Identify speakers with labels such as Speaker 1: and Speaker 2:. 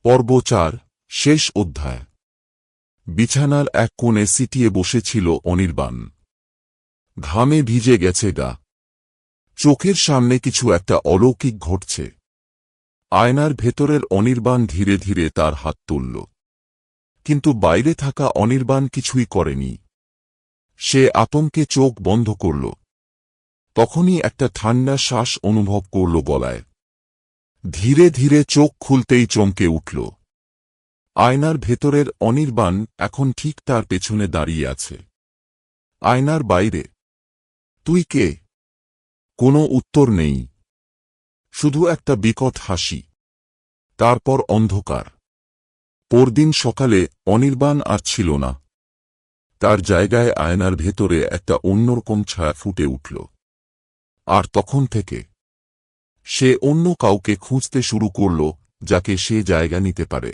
Speaker 1: পর্ব ৪ শেষ অধ্যায়। বিছানার এক কোণে সিটিয়ে বসেছিল অনির্বাণ। ঘামে ভিজে গেছে গা। চোখের সামনে কিছু একটা অলৌকিক ঘটছে। আয়নার ভেতরের অনির্বাণ ধীরে ধীরে তার হাত তুলল, কিন্তু বাইরে থাকা অনির্বাণ কিছুই করেনি। সে আতঙ্কে চোখ বন্ধ করল। তখনই একটা ঠান্ডা শ্বাস অনুভব করল গলায়। ধীরে ধীরে চোখ খুলতেই চমকে উঠল। আয়নার ভেতরের অনির্বাণ এখন ঠিক তার পেছনে দাঁড়িয়ে আছে। আয়নার বাইরে। তুই কে? কোনো উত্তর নেই, শুধু একটা বিকট হাসি। তারপর অন্ধকার। পরদিন সকালে অনির্বাণ আর ছিল না। তার জায়গায় আয়নার ভেতরে একটা অন্যরকম ছায়া ফুটে উঠল। আর তখন থেকে সে অন্য কাউকে খুঁজতে শুরু করল, যাকে সে জায়গা নিতে পারে।